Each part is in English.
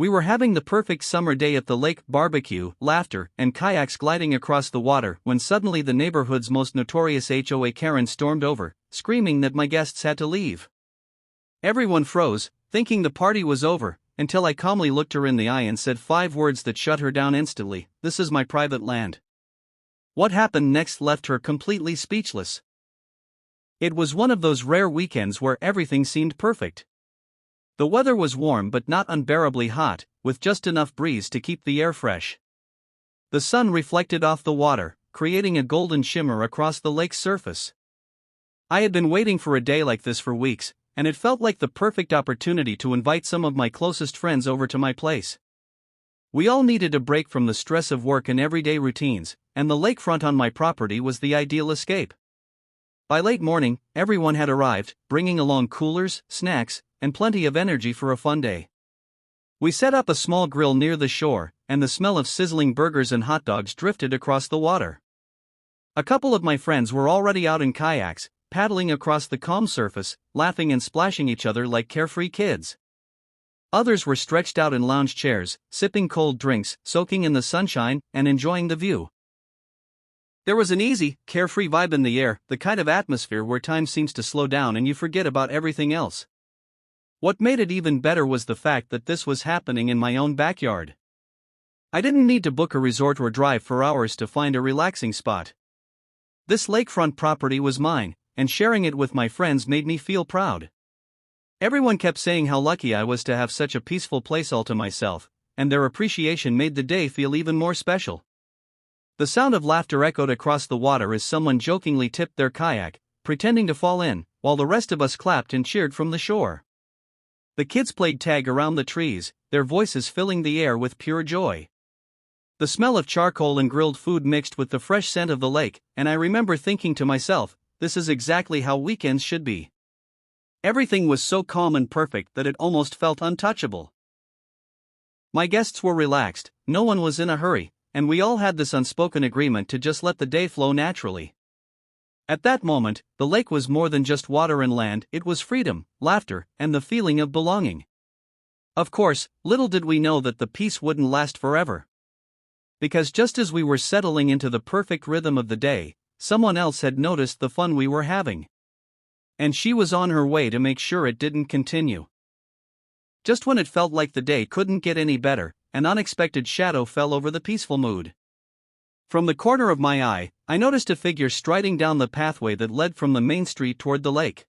We were having the perfect summer day at the lake, barbecue, laughter, and kayaks gliding across the water when suddenly the neighborhood's most notorious HOA Karen stormed over, screaming that my guests had to leave. Everyone froze, thinking the party was over, until I calmly looked her in the eye and said 5 words that shut her down instantly: "This is my private land." What happened next left her completely speechless. It was one of those rare weekends where everything seemed perfect. The weather was warm but not unbearably hot, with just enough breeze to keep the air fresh. The sun reflected off the water, creating a golden shimmer across the lake's surface. I had been waiting for a day like this for weeks, and it felt like the perfect opportunity to invite some of my closest friends over to my place. We all needed a break from the stress of work and everyday routines, and the lakefront on my property was the ideal escape. By late morning, everyone had arrived, bringing along coolers, snacks, and plenty of energy for a fun day. We set up a small grill near the shore, and the smell of sizzling burgers and hot dogs drifted across the water. A couple of my friends were already out in kayaks, paddling across the calm surface, laughing and splashing each other like carefree kids. Others were stretched out in lounge chairs, sipping cold drinks, soaking in the sunshine, and enjoying the view. There was an easy, carefree vibe in the air, the kind of atmosphere where time seems to slow down and you forget about everything else. What made it even better was the fact that this was happening in my own backyard. I didn't need to book a resort or drive for hours to find a relaxing spot. This lakefront property was mine, and sharing it with my friends made me feel proud. Everyone kept saying how lucky I was to have such a peaceful place all to myself, and their appreciation made the day feel even more special. The sound of laughter echoed across the water as someone jokingly tipped their kayak, pretending to fall in, while the rest of us clapped and cheered from the shore. The kids played tag around the trees, their voices filling the air with pure joy. The smell of charcoal and grilled food mixed with the fresh scent of the lake, and I remember thinking to myself, this is exactly how weekends should be. Everything was so calm and perfect that it almost felt untouchable. My guests were relaxed, no one was in a hurry, and we all had this unspoken agreement to just let the day flow naturally. At that moment, the lake was more than just water and land, it was freedom, laughter, and the feeling of belonging. Of course, little did we know that the peace wouldn't last forever. Because just as we were settling into the perfect rhythm of the day, someone else had noticed the fun we were having. And she was on her way to make sure it didn't continue. Just when it felt like the day couldn't get any better, an unexpected shadow fell over the peaceful mood. From the corner of my eye, I noticed a figure striding down the pathway that led from the main street toward the lake.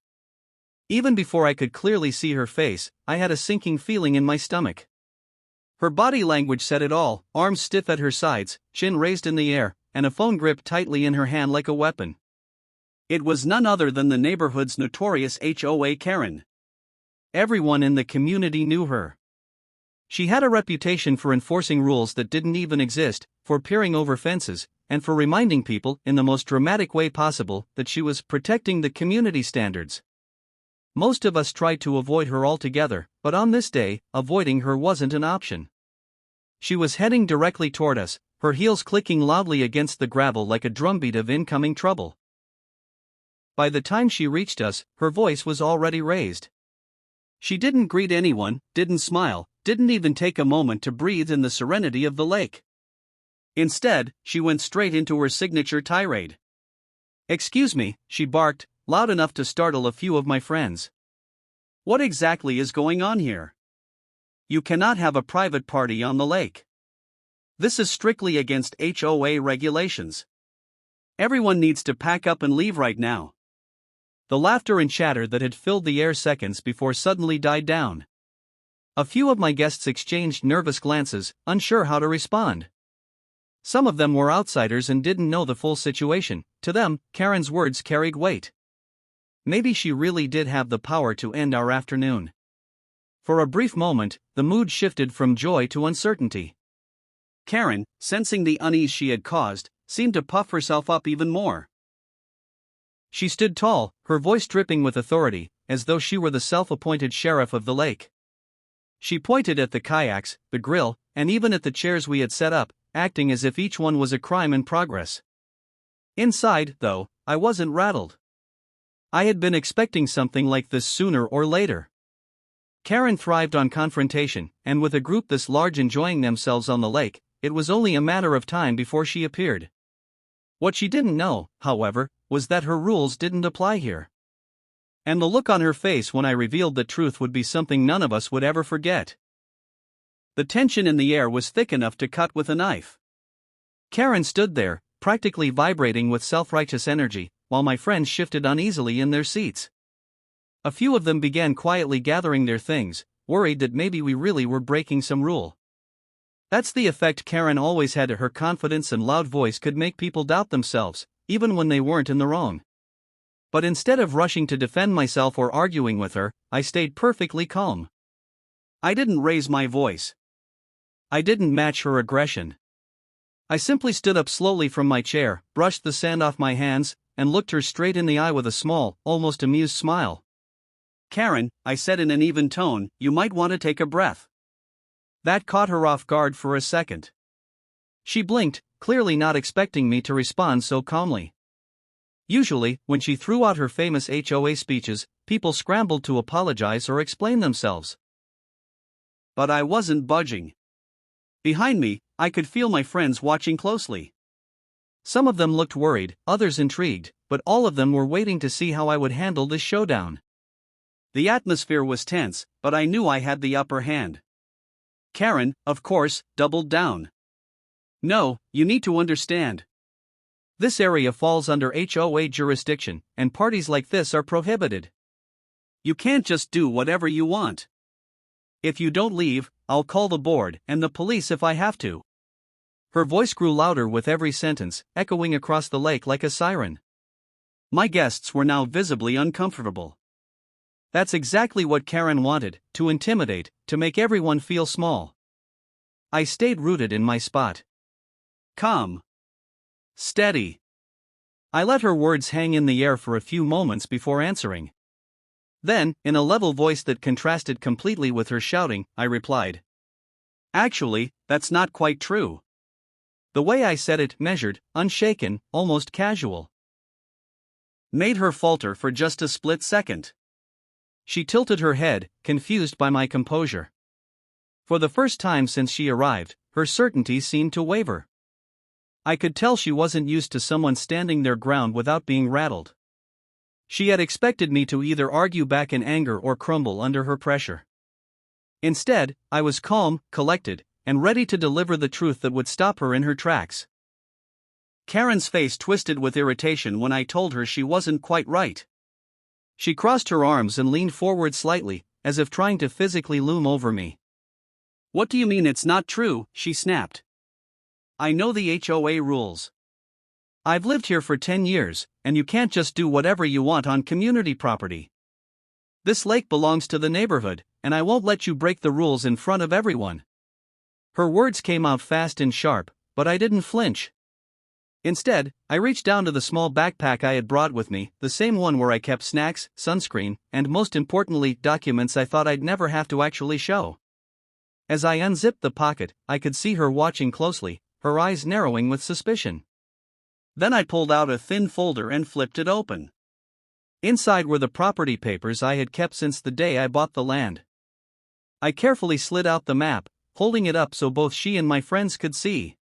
Even before I could clearly see her face, I had a sinking feeling in my stomach. Her body language said it all: arms stiff at her sides, chin raised in the air, and a phone gripped tightly in her hand like a weapon. It was none other than the neighborhood's notorious HOA Karen. Everyone in the community knew her. She had a reputation for enforcing rules that didn't even exist, for peering over fences, and for reminding people, in the most dramatic way possible, that she was protecting the community standards. Most of us tried to avoid her altogether, but on this day, avoiding her wasn't an option. She was heading directly toward us, her heels clicking loudly against the gravel like a drumbeat of incoming trouble. By the time she reached us, her voice was already raised. She didn't greet anyone, didn't smile, didn't even take a moment to breathe in the serenity of the lake. Instead, she went straight into her signature tirade. "Excuse me," she barked, loud enough to startle a few of my friends. "What exactly is going on here? You cannot have a private party on the lake. This is strictly against HOA regulations. Everyone needs to pack up and leave right now." The laughter and chatter that had filled the air seconds before suddenly died down. A few of my guests exchanged nervous glances, unsure how to respond. Some of them were outsiders and didn't know the full situation. To them, Karen's words carried weight. Maybe she really did have the power to end our afternoon. For a brief moment, the mood shifted from joy to uncertainty. Karen, sensing the unease she had caused, seemed to puff herself up even more. She stood tall, her voice dripping with authority, as though she were the self-appointed sheriff of the lake. She pointed at the kayaks, the grill, and even at the chairs we had set up, acting as if each one was a crime in progress. Inside, though, I wasn't rattled. I had been expecting something like this sooner or later. Karen thrived on confrontation, and with a group this large enjoying themselves on the lake, it was only a matter of time before she appeared. What she didn't know, however, was that her rules didn't apply here. And the look on her face when I revealed the truth would be something none of us would ever forget. The tension in the air was thick enough to cut with a knife. Karen stood there, practically vibrating with self-righteous energy, while my friends shifted uneasily in their seats. A few of them began quietly gathering their things, worried that maybe we really were breaking some rule. That's the effect Karen always had. Her confidence and loud voice could make people doubt themselves, even when they weren't in the wrong. But instead of rushing to defend myself or arguing with her, I stayed perfectly calm. I didn't raise my voice. I didn't match her aggression. I simply stood up slowly from my chair, brushed the sand off my hands, and looked her straight in the eye with a small, almost amused smile. "Karen," I said in an even tone, "you might want to take a breath." That caught her off guard for a second. She blinked, clearly not expecting me to respond so calmly. Usually, when she threw out her famous HOA speeches, people scrambled to apologize or explain themselves. But I wasn't budging. Behind me, I could feel my friends watching closely. Some of them looked worried, others intrigued, but all of them were waiting to see how I would handle this showdown. The atmosphere was tense, but I knew I had the upper hand. Karen, of course, doubled down. "No, you need to understand. This area falls under HOA jurisdiction, and parties like this are prohibited. You can't just do whatever you want. If you don't leave, I'll call the board and the police if I have to." Her voice grew louder with every sentence, echoing across the lake like a siren. My guests were now visibly uncomfortable. That's exactly what Karen wanted, to intimidate, to make everyone feel small. I stayed rooted in my spot. Calm. Steady. I let her words hang in the air for a few moments before answering. Then, in a level voice that contrasted completely with her shouting, I replied. "Actually, that's not quite true." The way I said it, measured, unshaken, almost casual, made her falter for just a split second. She tilted her head, confused by my composure. For the first time since she arrived, her certainty seemed to waver. I could tell she wasn't used to someone standing their ground without being rattled. She had expected me to either argue back in anger or crumble under her pressure. Instead, I was calm, collected, and ready to deliver the truth that would stop her in her tracks. Karen's face twisted with irritation when I told her she wasn't quite right. She crossed her arms and leaned forward slightly, as if trying to physically loom over me. "What do you mean it's not true?" she snapped. "I know the HOA rules. I've lived here for 10 years, and you can't just do whatever you want on community property. This lake belongs to the neighborhood, and I won't let you break the rules in front of everyone." Her words came out fast and sharp, but I didn't flinch. Instead, I reached down to the small backpack I had brought with me, the same one where I kept snacks, sunscreen, and most importantly, documents I thought I'd never have to actually show. As I unzipped the pocket, I could see her watching closely, her eyes narrowing with suspicion. Then I pulled out a thin folder and flipped it open. Inside were the property papers I had kept since the day I bought the land. I carefully slid out the map, holding it up so both she and my friends could see.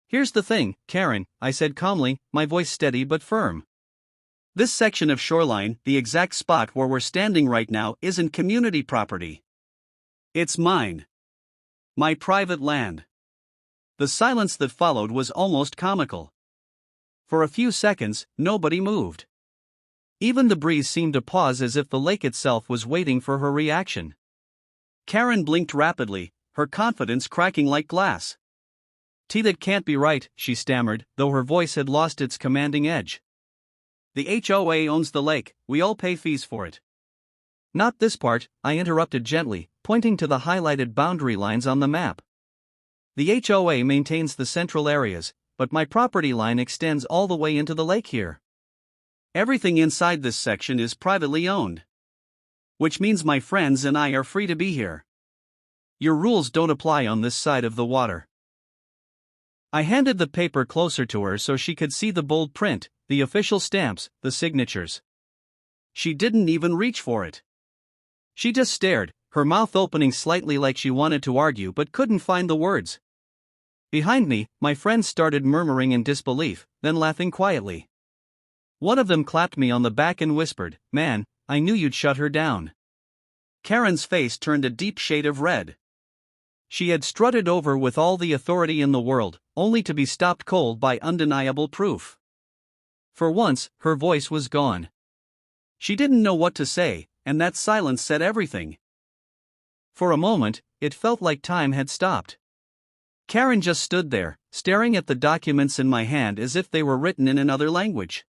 "Here's the thing, Karen," I said calmly, my voice steady but firm. "This section of shoreline, the exact spot where we're standing right now, isn't community property. It's mine. My private land." The silence that followed was almost comical. For a few seconds, nobody moved. Even the breeze seemed to pause as if the lake itself was waiting for her reaction. Karen blinked rapidly, her confidence cracking like glass. "That can't be right," she stammered, though her voice had lost its commanding edge. "The HOA owns the lake, we all pay fees for it." "Not this part," I interrupted gently, pointing to the highlighted boundary lines on the map. "The HOA maintains the central areas, but my property line extends all the way into the lake here. Everything inside this section is privately owned. Which means my friends and I are free to be here. Your rules don't apply on this side of the water." I handed the paper closer to her so she could see the bold print, the official stamps, the signatures. She didn't even reach for it. She just stared, her mouth opening slightly like she wanted to argue but couldn't find the words. Behind me, my friends started murmuring in disbelief, then laughing quietly. One of them clapped me on the back and whispered, "Man, I knew you'd shut her down." Karen's face turned a deep shade of red. She had strutted over with all the authority in the world, only to be stopped cold by undeniable proof. For once, her voice was gone. She didn't know what to say, and that silence said everything. For a moment, it felt like time had stopped. Karen just stood there, staring at the documents in my hand as if they were written in another language.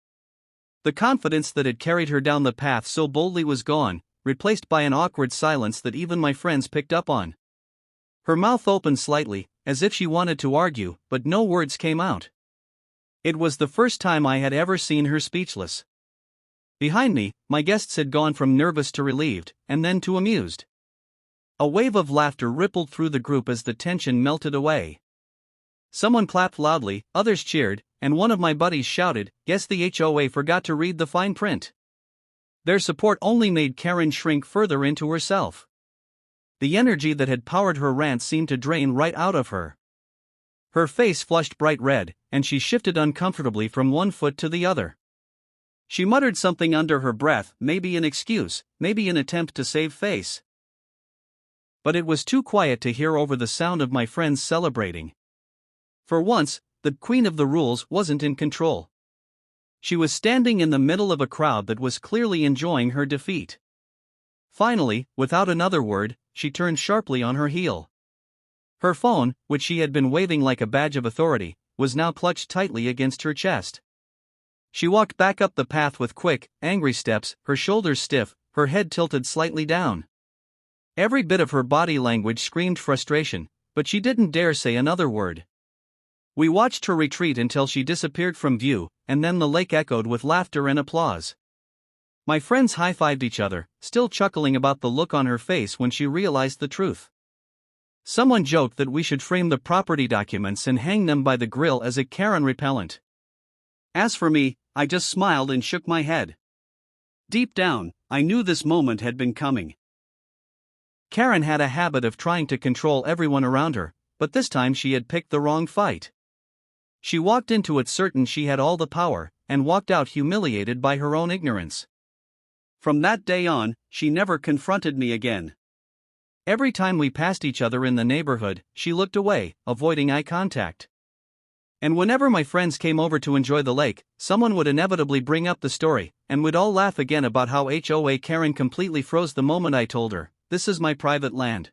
The confidence that had carried her down the path so boldly was gone, replaced by an awkward silence that even my friends picked up on. Her mouth opened slightly, as if she wanted to argue, but no words came out. It was the first time I had ever seen her speechless. Behind me, my guests had gone from nervous to relieved, and then to amused. A wave of laughter rippled through the group as the tension melted away. Someone clapped loudly, others cheered, and one of my buddies shouted, "Guess the HOA forgot to read the fine print." Their support only made Karen shrink further into herself. The energy that had powered her rant seemed to drain right out of her. Her face flushed bright red, and she shifted uncomfortably from one foot to the other. She muttered something under her breath, maybe an excuse, maybe an attempt to save face. But it was too quiet to hear over the sound of my friends celebrating. For once, the queen of the rules wasn't in control. She was standing in the middle of a crowd that was clearly enjoying her defeat. Finally, without another word, she turned sharply on her heel. Her phone, which she had been waving like a badge of authority, was now clutched tightly against her chest. She walked back up the path with quick, angry steps, her shoulders stiff, her head tilted slightly down. Every bit of her body language screamed frustration, but she didn't dare say another word. We watched her retreat until she disappeared from view, and then the lake echoed with laughter and applause. My friends high-fived each other, still chuckling about the look on her face when she realized the truth. Someone joked that we should frame the property documents and hang them by the grill as a Karen repellent. As for me, I just smiled and shook my head. Deep down, I knew this moment had been coming. Karen had a habit of trying to control everyone around her, but this time she had picked the wrong fight. She walked into it certain she had all the power, and walked out humiliated by her own ignorance. From that day on, she never confronted me again. Every time we passed each other in the neighborhood, she looked away, avoiding eye contact. And whenever my friends came over to enjoy the lake, someone would inevitably bring up the story, and we'd all laugh again about how HOA Karen completely froze the moment I told her, "This is my private land."